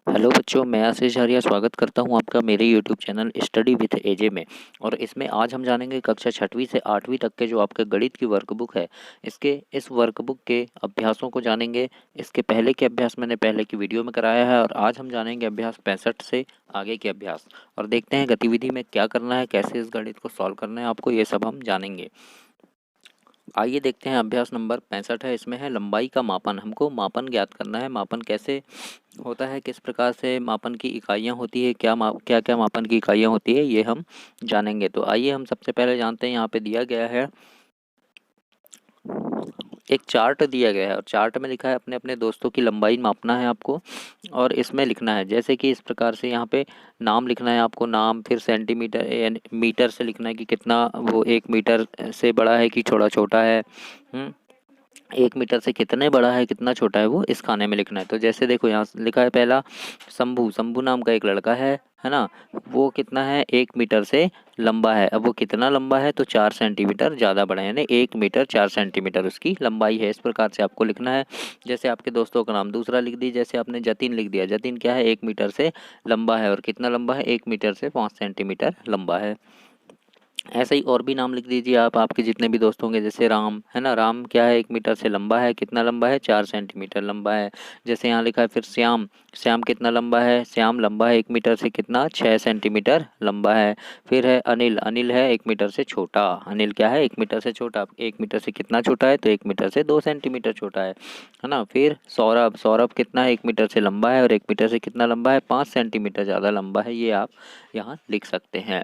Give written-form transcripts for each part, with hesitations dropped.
Hello बच्चों, मैं आशीष आर्या स्वागत करता हूं आपका मेरे यूट्यूब चैनल स्टडी विथ एजे में। और इसमें आज हम जानेंगे कक्षा 6वीं से 8वीं तक के जो आपके गणित की वर्कबुक है, इसके इस वर्कबुक के अभ्यासों को जानेंगे। इसके पहले के अभ्यास मैंने पहले की वीडियो में कराया है और आज हम जानेंगे अभ्यास 65 से आगे के अभ्यास। और देखते हैं गतिविधि में क्या करना है, कैसे इस गणित को सॉल्व करना है आपको, ये सब हम जानेंगे। आइए देखते हैं, अभ्यास नंबर 65 है। इसमें है लंबाई का मापन। हमको मापन ज्ञात करना है। मापन कैसे होता है, किस प्रकार से मापन की इकाइयाँ होती है, क्या क्या मापन की इकाइयाँ होती है, ये हम जानेंगे। तो आइए हम सबसे पहले जानते हैं, यहाँ पे दिया गया है एक चार्ट दिया गया है और चार्ट में लिखा है अपने अपने दोस्तों की लंबाई मापना है आपको। और इसमें लिखना है जैसे कि इस प्रकार से, यहाँ पे नाम लिखना है आपको, नाम, फिर सेंटीमीटर यानी मीटर से लिखना है कि कितना वो 1 मीटर से बड़ा है कि छोटा छोटा है। 1 मीटर से कितने बड़ा है कितना छोटा है, वो इस खाने में लिखना है। तो जैसे देखो, यहाँ लिखा है पहला शंभू। शंभू नाम का एक लड़का है ना। वो कितना है, 1 मीटर से लंबा है। अब वो कितना लंबा है, तो 4 सेंटीमीटर ज़्यादा बड़ा है, यानी 1 मीटर 4 सेंटीमीटर उसकी लंबाई है। इस प्रकार से आपको लिखना है। जैसे आपके दोस्तों का नाम दूसरा लिख दी, जैसे आपने जतिन लिख दिया। जतिन क्या है, 1 मीटर से लंबा है और कितना लंबा है, 1 मीटर से 5 सेंटीमीटर लंबा है। ऐसे ही और भी नाम लिख दीजिए आप, आपके जितने भी दोस्त होंगे। जैसे राम है ना, राम क्या है, 1 मीटर से लंबा है, कितना लंबा है, 4 सेंटीमीटर लंबा है। जैसे यहाँ लिखा है फिर श्याम। श्याम कितना लंबा है, श्याम लंबा है 1 मीटर से कितना, 6 सेंटीमीटर लंबा है। फिर है अनिल। अनिल है 1 मीटर से छोटा। अनिल क्या है, 1 मीटर से छोटा। 1 मीटर से कितना छोटा है, तो 1 मीटर से 2 सेंटीमीटर छोटा है ना। फिर सौरभ। सौरभ कितना है, 1 मीटर से लंबा है और 1 मीटर से कितना लंबा है, 5 सेंटीमीटर ज़्यादा लंबा है। ये आप यहाँ लिख सकते हैं।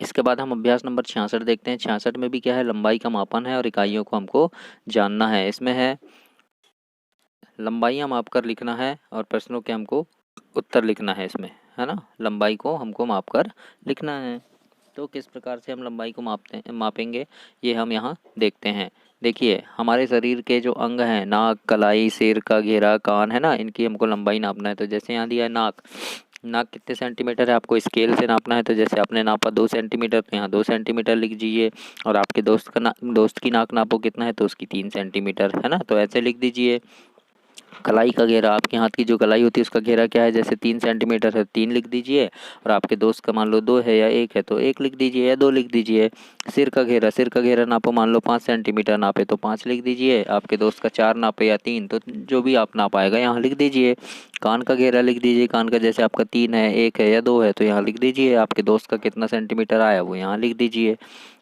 इसके बाद हम अभ्यास नंबर 66 देखते हैं। 66 में भी क्या है, लंबाई का मापन है और इकाइयों को हमको जानना है। इसमें है लंबाइयाँ माप कर लिखना है और प्रश्नों के हमको उत्तर लिखना है इसमें, है ना। लंबाई को हमको माप कर लिखना है। तो किस प्रकार से हम लंबाई को मापेंगे, ये हम यहाँ देखते हैं। देखिए, हमारे शरीर के जो अंग हैं, नाक, कलाई, सिर का घेरा, कान, है ना, इनकी हमको लंबाई नापना है। तो जैसे यहाँ दिया है नाक। नाक कितने सेंटीमीटर है, आपको स्केल से नापना है। तो जैसे आपने नापा 2 सेंटीमीटर, तो यहाँ 2 सेंटीमीटर लिख दीजिए। और आपके दोस्त की नाक नापो कितना है, तो उसकी 3 सेंटीमीटर, है ना। तो ऐसे लिख दीजिए। कलाई का घेरा, आपके हाथ की जो कलाई होती है उसका घेरा क्या है, जैसे 3 सेंटीमीटर है, 3 लिख दीजिए। और आपके दोस्त का मान लो 2 है या 1 है, तो 1 लिख दीजिए या 2 लिख दीजिए। सिर का घेरा। सिर का घेरा नापो, मान लो 5 सेंटीमीटर नापे, तो 5 लिख दीजिए। आपके दोस्त का 4 नापे या 3, तो जो भी आप ना पाएगा यहाँ लिख दीजिए। कान का घेरा लिख दीजिए। कान का जैसे आपका 3 है, 1 है या 2 है, तो यहाँ लिख दीजिए। आपके दोस्त का कितना सेंटीमीटर आया, वो यहाँ लिख दीजिए,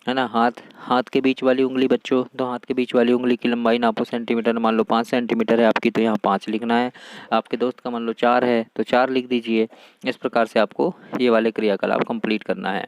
है ना। हाथ। हाथ के बीच वाली उंगली बच्चों, तो हाथ के बीच वाली उंगली की लंबाई नापो सेंटीमीटर। मान लो 5 सेंटीमीटर है आपकी, तो यहाँ 5 लिखना है। आपके दोस्त का मान लो 4 है, तो 4 लिख दीजिए। इस प्रकार से आपको ये वाले क्रियाकलाप कंप्लीट करना है।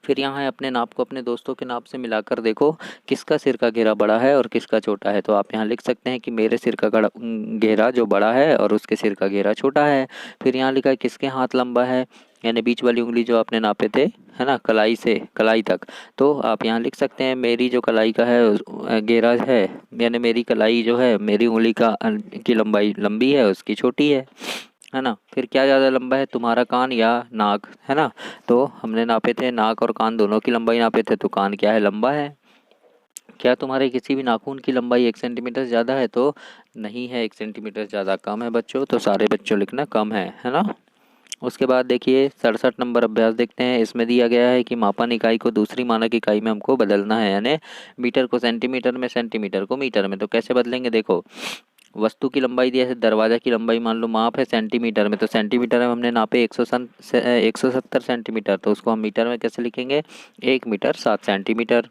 फिर यहाँ है अपने नाप को अपने दोस्तों के नाप से मिलाकर देखो किसका सिर का घेरा बड़ा है और किसका छोटा है। तो आप यहाँ लिख सकते हैं कि मेरे सिर का घेरा जो बड़ा है और उसके सिर का घेरा छोटा है। फिर यहाँ लिखा है किसके हाथ लंबा है, यानी बीच वाली उंगली जो आपने नापे थे, है ना, कलाई से कलाई तक। तो आप यहाँ लिख सकते हैं मेरी जो कलाई का है घेरा है, यानी मेरी कलाई जो है, मेरी उंगली की लंबाई लंबी है, उसकी छोटी है ना। फिर क्या ज़्यादा लंबा है, तुम्हारा कान या नाक, है ना। तो हमने नापे थे नाक और कान दोनों की लंबाई नापे थे, तो कान क्या है, लंबा है। क्या तुम्हारे किसी भी नाखून की लंबाई 1 सेंटीमीटर ज़्यादा है, तो नहीं है, 1 सेंटीमीटर ज़्यादा कम है बच्चों। तो सारे बच्चों लिखना कम है ना। उसके बाद देखिए 67 नंबर अभ्यास देखते हैं। इसमें दिया गया है कि मापन इकाई को दूसरी मानक इकाई में हमको बदलना है, यानी मीटर को सेंटीमीटर में, सेंटीमीटर को मीटर में। तो कैसे बदलेंगे, देखो, वस्तु की लंबाई दिया है, दरवाजा की लंबाई मान लो माप है सेंटीमीटर में, तो सेंटीमीटर में हमने नापे 170 सेंटीमीटर, तो उसको हम मीटर में कैसे लिखेंगे, 1 मीटर 7 सेंटीमीटर।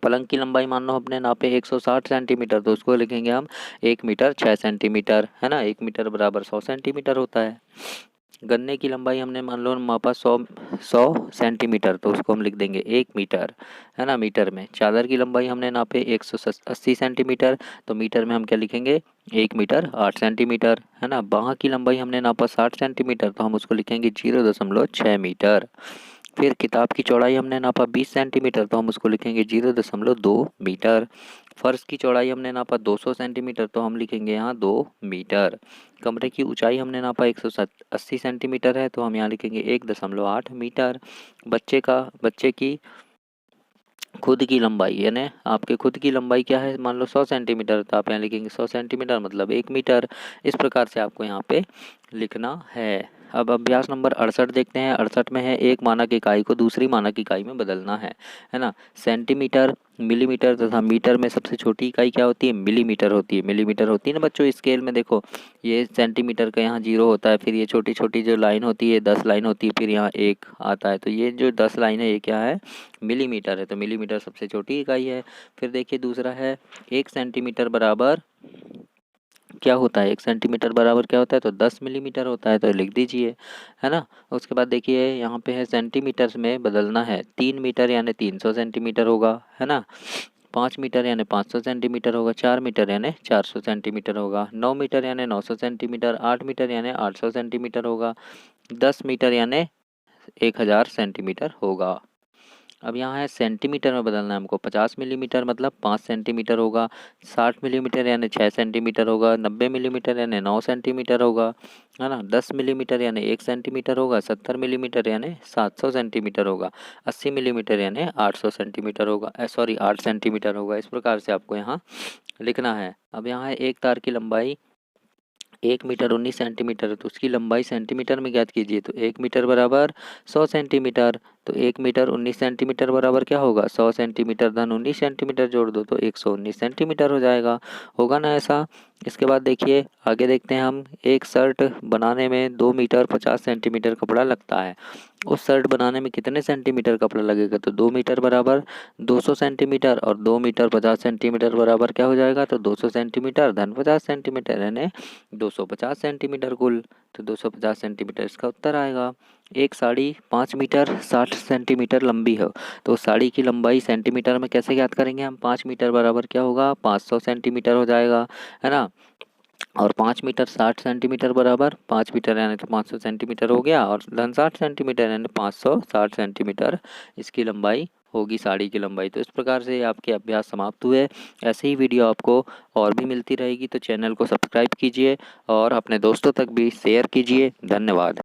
पलंग की लंबाई मान लो हमने नापे 160 सेंटीमीटर, तो उसको लिखेंगे हम 1 मीटर 6 सेंटीमीटर, है ना। 1 मीटर बराबर 100 सेंटीमीटर होता है। गन्ने की लंबाई हमने मान लो मापा 100 सेंटीमीटर, तो उसको हम लिख देंगे 1 मीटर, है ना, मीटर में। चादर की लंबाई हमने नापे 180 सेंटीमीटर, तो मीटर में हम क्या लिखेंगे, 1 मीटर 8 सेंटीमीटर, है ना। बाँह की लंबाई हमने नापा 60 सेंटीमीटर, तो हम उसको लिखेंगे 0.6 मीटर। फिर किताब की चौड़ाई हमने नापा 20 सेंटीमीटर, तो हम उसको लिखेंगे 0.2 मीटर। फर्श की चौड़ाई हमने नापा 200 सेंटीमीटर, तो हम लिखेंगे यहाँ 2 मीटर। कमरे की ऊंचाई हमने नापा 180 सेंटीमीटर है, तो हम यहाँ लिखेंगे 1.8 मीटर। बच्चे की खुद की लंबाई, यानी आपके खुद की लंबाई क्या है, मान लो 100 सेंटीमीटर, तो आप यहाँ लिखेंगे 100 सेंटीमीटर मतलब 1 मीटर। इस प्रकार से आपको यहाँ पे लिखना है। अब अभ्यास नंबर 68 देखते हैं। 68 में है, एक मानक इकाई को दूसरी मानक इकाई में बदलना है ना। सेंटीमीटर, मिलीमीटर तथा मीटर में सबसे छोटी इकाई क्या होती है, मिलीमीटर होती है। मिलीमीटर होती है ना बच्चों, स्केल में देखो ये सेंटीमीटर का यहाँ 0 होता है, फिर ये छोटी छोटी जो लाइन होती है 10 लाइन होती है, फिर यहाँ 1 आता है, तो ये जो 10 लाइन है ये क्या है, मिलीमीटर है। तो मिलीमीटर सबसे छोटी इकाई है। फिर देखिए दूसरा है, 1 सेंटीमीटर बराबर क्या होता है, 1 सेंटीमीटर बराबर क्या होता है, तो 10 मिलीमीटर होता है, तो लिख दीजिए, है ना। उसके बाद देखिए यहाँ पे है सेंटीमीटर्स में बदलना है, 3 मीटर यानी 300 सेंटीमीटर होगा, है ना। 5 मीटर यानी 500 सेंटीमीटर होगा, 4 मीटर यानी 400 सेंटीमीटर होगा, 9 मीटर यानी 900 सेंटीमीटर, 8 मीटर यानी 800 सेंटीमीटर होगा, 10 मीटर यानी 1000 सेंटीमीटर होगा। अब यहाँ है सेंटीमीटर में बदलना है हमको, 50 मिलीमीटर मतलब 5 सेंटीमीटर होगा, 60 मिलीमीटर यानी 6 सेंटीमीटर होगा, 90 मिलीमीटर यानी 9 सेंटीमीटर होगा, है ना। 10 मिलीमीटर यानी 1 सेंटीमीटर होगा, 70 मिलीमीटर यानी 700 सेंटीमीटर होगा, 80 मिलीमीटर यानी 800 सेंटीमीटर होगा, 8 सेंटीमीटर होगा। इस प्रकार से आपको यहाँ लिखना है। अब यहाँ है, एक तार की लंबाई 1 मीटर 19 सेंटीमीटर है, तो उसकी लंबाई सेंटीमीटर में ज्ञात कीजिए। तो 1 मीटर बराबर 100 सेंटीमीटर, तो 1 मीटर 19 सेंटीमीटर बराबर क्या होगा, 100 सेंटीमीटर धन 19 सेंटीमीटर जोड़ दो तो 119 सेंटीमीटर हो जाएगा, होगा ना ऐसा। इसके बाद देखिए आगे देखते हैं हम, एक शर्ट बनाने में 2 मीटर 50 सेंटीमीटर कपड़ा लगता है। उस शर्ट बनाने में कितने सेंटीमीटर कपड़ा लगेगा, तो 2 मीटर बराबर 200 सेंटीमीटर, और 2 मीटर 50 सेंटीमीटर बराबर क्या हो जाएगा, तो 200 सेंटीमीटर धन 50 सेंटीमीटर यानी 250 सेंटीमीटर कुल। तो 250 सेंटीमीटर इसका उत्तर आएगा। एक साड़ी 5 मीटर 60 सेंटीमीटर लंबी है, तो साड़ी की लंबाई सेंटीमीटर में कैसे ज्ञात करेंगे हम, 5 मीटर बराबर क्या होगा, 500 सेंटीमीटर हो जाएगा, है ना। और 5 मीटर 60 सेंटीमीटर बराबर 5 मीटर यानी तो 500 सेंटीमीटर हो गया, और धन 60 सेंटीमीटर यानी 560 सेंटीमीटर इसकी लंबाई होगी, साड़ी की लंबाई। तो इस प्रकार से आपके अभ्यास समाप्त हुए। ऐसे ही वीडियो आपको और भी मिलती रहेगी, तो चैनल को सब्सक्राइब कीजिए और अपने दोस्तों तक भी शेयर कीजिए। धन्यवाद।